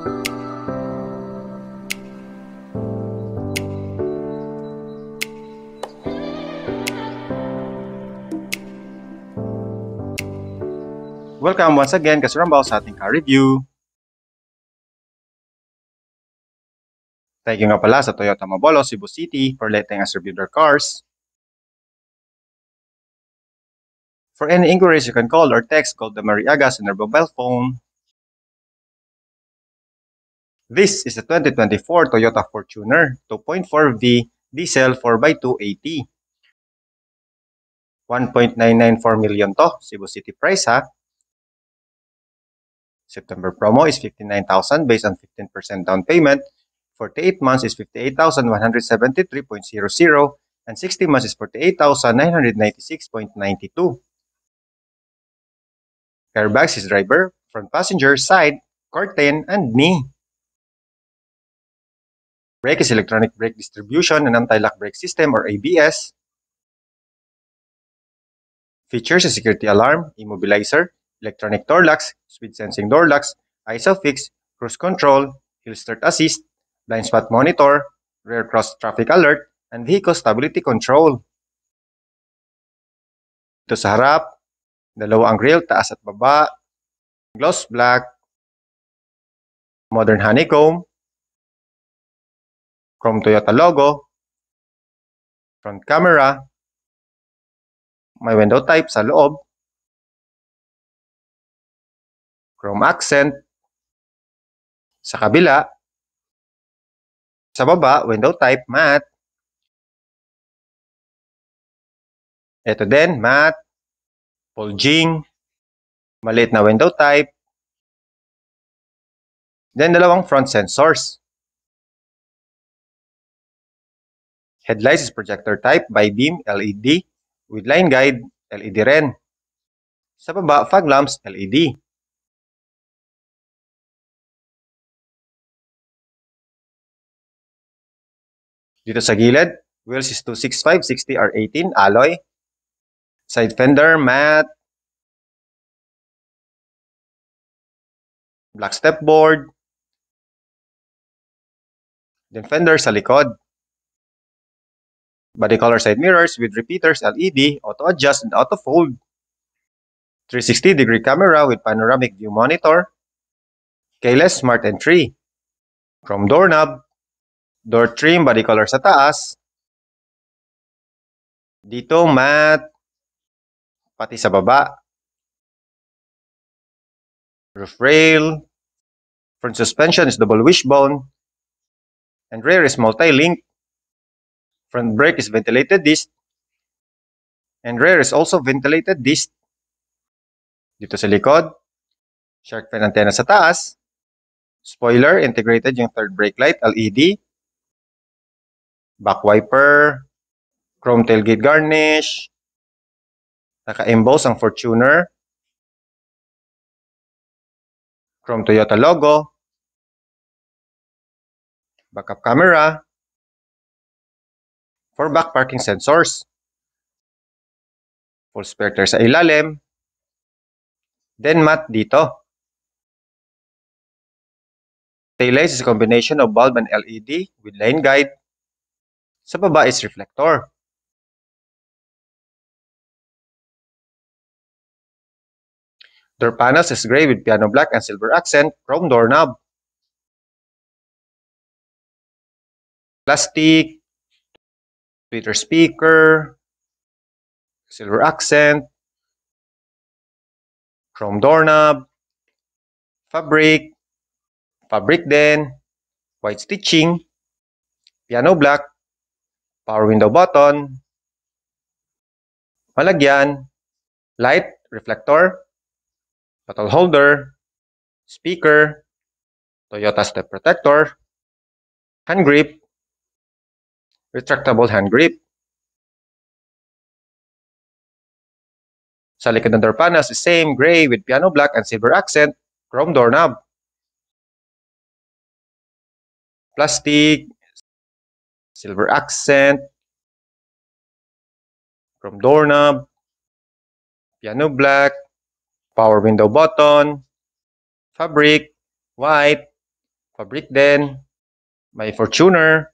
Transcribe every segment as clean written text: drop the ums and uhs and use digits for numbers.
Welcome once again Kasurambao sa ating car review. Thank you nga pala sa Toyota Mabolo, Cebu City for letting us review their cars. For any inquiries, you can call or text Golda Mariagas on their mobile phone. This is a 2024 Toyota Fortuner 2.4V diesel 4x280. 1.994 million to, Cebu City price ha. September promo is 59,000 based on 15% down payment. 48 months is 58,173.00 and 60 months is 48,996.92. Airbags is driver, front passenger, side, curtain, and knee. Brake is electronic brake distribution and anti-lock brake system or ABS. Features a security alarm, immobilizer, electronic door locks, speed sensing door locks, ISOFIX, cruise control, hill start assist, blind spot monitor, rear cross traffic alert, and vehicle stability control. Ito sa harap, dalawa ang grille, taas at baba, gloss black, modern honeycomb, chrome Toyota logo, front camera, may window type sa loob, chrome accent, sa kabila, sa baba, window type matte, ito din matte, bulging, maliit na window type, then dalawang front sensors. Headlights is projector type by beam LED with line guide LED rin. Sa baba, fog lamps LED. Dito sa gilid, wheels is 265/60R18 alloy. Side fender matte. Black step board. Then fender sa likod. Body color side mirrors with repeaters LED, auto adjust and auto fold. 360-degree camera with panoramic view monitor. Keyless smart entry. Chrome doorknob. Door trim, body color sa taas. Dito matte. Pati sa baba. Roof rail. Front suspension is double wishbone. And rear is multi-link. Front brake is ventilated disc. And rear is also ventilated disc. Dito sa likod, shark fin antenna sa taas. Spoiler, integrated yung third brake light, LED. Back wiper. Chrome tailgate garnish. Naka-emboss ang Fortuner. Chrome Toyota logo. Backup camera. 4 back parking sensors. Full spare tire sa ilalim. Then matte dito. Taillights is a combination of bulb and LED with line guide. Sa baba is reflector. Door panels is gray with piano black and silver accent, chrome doorknob. Plastic, tweeter speaker, silver accent, chrome doorknob, fabric din, white stitching, piano black, power window button, malagyan, light, reflector, bottle holder, speaker, Toyota step protector, hand grip, retractable hand grip. Sa likod ng door panels is same gray with piano black and silver accent, chrome doorknob. Plastic, silver accent, chrome doorknob, piano black, power window button, fabric, white, Fabric din. May Fortuner.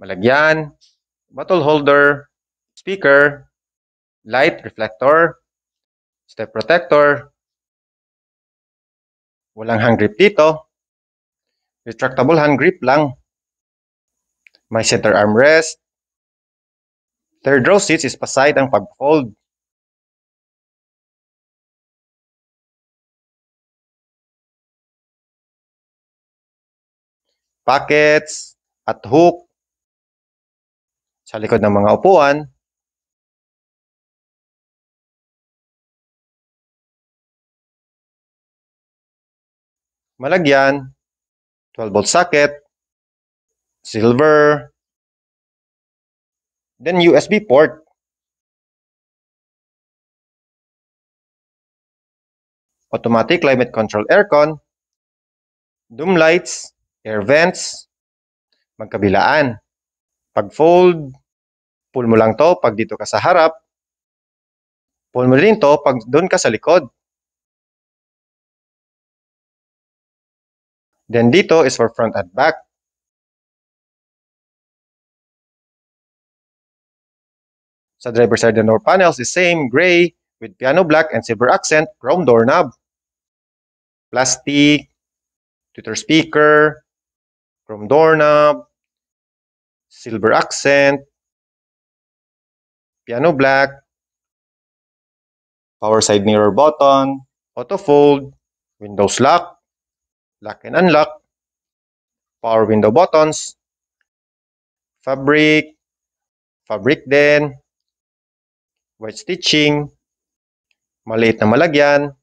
Malagyan. Bottle holder. Speaker. Light reflector. Step protector. Walang hand grip dito. Retractable hand grip lang. May center armrest. Third row seats is paside ang pag-fold. Pockets at hook sa likod ng mga upuan. Malagyan. 12-volt socket. Silver. Then USB port. Automatic climate control aircon. Doom lights. Air vents. Magkabilaan. Pag fold, pull mo lang to pag dito ka sa harap. Pull mo rin to pag doon ka sa likod. Then dito is for front and back. Sa driver side, the door panels is same, gray, with piano black and silver accent, chrome doorknob. Plastic, tweeter speaker, chrome doorknob, silver accent, piano black, power side mirror button, auto fold, windows lock, lock and unlock, power window buttons, fabric din, white stitching, maliit na malagyan,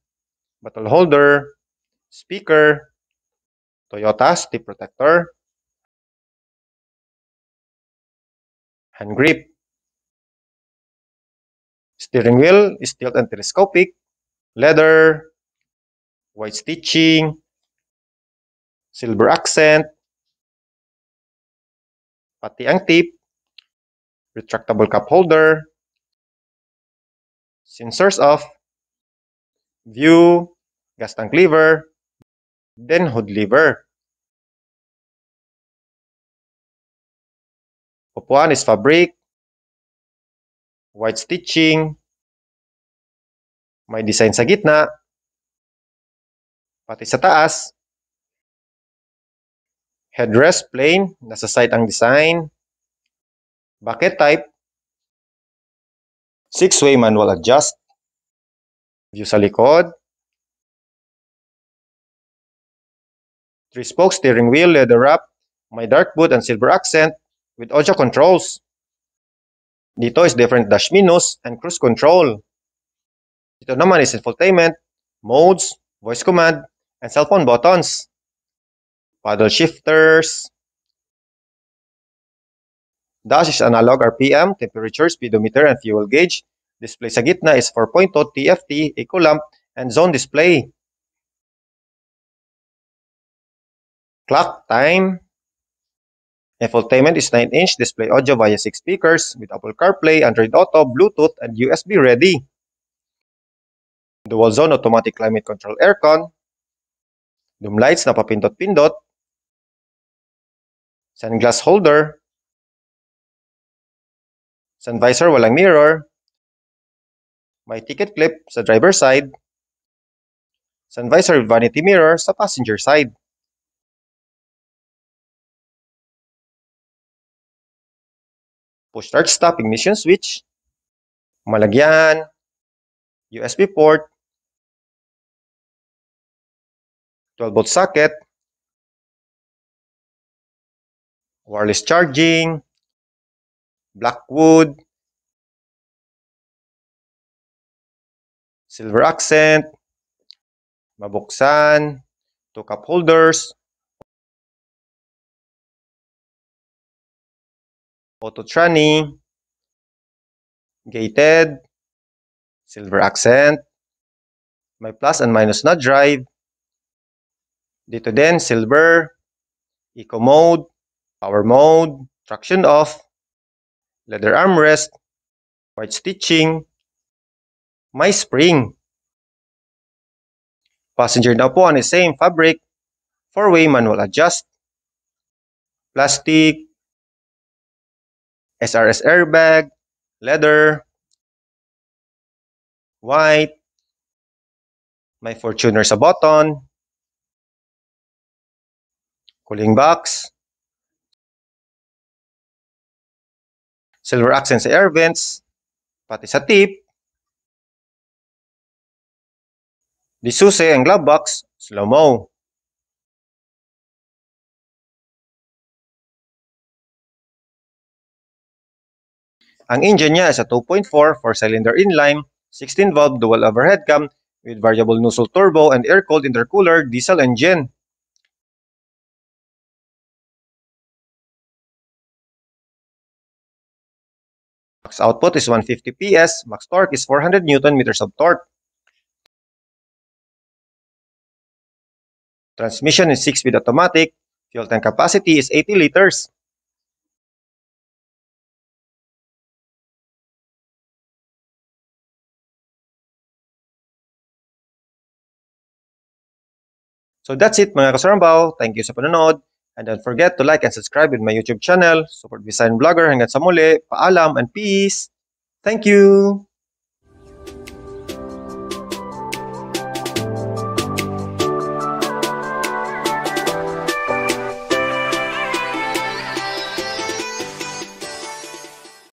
bottle holder, speaker, Toyota step protector, hand grip. Steering wheel is tilt and telescopic, leather, white stitching, silver accent, pati ang tip, retractable cup holder, sensors of, view, gas tank lever, then hood lever. Upuan is fabric, white stitching, may design sa gitna, pati sa taas. Headrest plain, nasa side ang design. Bucket type, 6-way manual adjust. View sa likod. 3-spoke steering wheel, leather wrap, may dark wood and silver accent with audio controls. Dito is different dash menus and cruise control. Dito naman is infotainment, modes, voice command, and cellphone buttons. Paddle shifters. Dash is analog RPM, temperature, speedometer, and fuel gauge. Display sa gitna is 4.2 TFT, eco lamp, and zone display. Clock, time. Infotainment is 9-inch display audio via 6 speakers with Apple CarPlay, Android Auto, Bluetooth, and USB ready. Dual zone automatic climate control aircon. Doom lights na papindot-pindot. Sunglass holder. Sun visor walang mirror. May ticket clip sa driver side. Sun visor with vanity mirror sa passenger side. Push start stop ignition switch. Malagyan. USB port. 12-volt socket. Wireless charging. Black wood. Silver accent. Mabuksan. 2 cup holders. Auto tranny. Gated. Silver accent. May plus and minus na drive. Dito din, silver. Eco mode. Power mode. Traction off. Leather armrest. White stitching. May spring. Passenger na upuan is same fabric, 4-way manual adjust, plastic, SRS airbag, leather, white, may Fortuner sa button, cooling box, silver accent sa air vents, pati sa tip, disuse ang glove box, slow-mo. Ang engine niya is a 2.4 4-cylinder inline, 16-valve dual overhead cam with variable nozzle turbo and air-cooled intercooler diesel engine. Max output is 150 PS, max torque is 400 Nm of torque. Transmission is 6-speed automatic, fuel tank capacity is 80 liters. So that's it mga kasarambaw. Thank you sa panonood. And don't forget to like and subscribe with my YouTube channel. Support Visayan Vlogger. Hanggang sa muli. Paalam and peace. Thank you!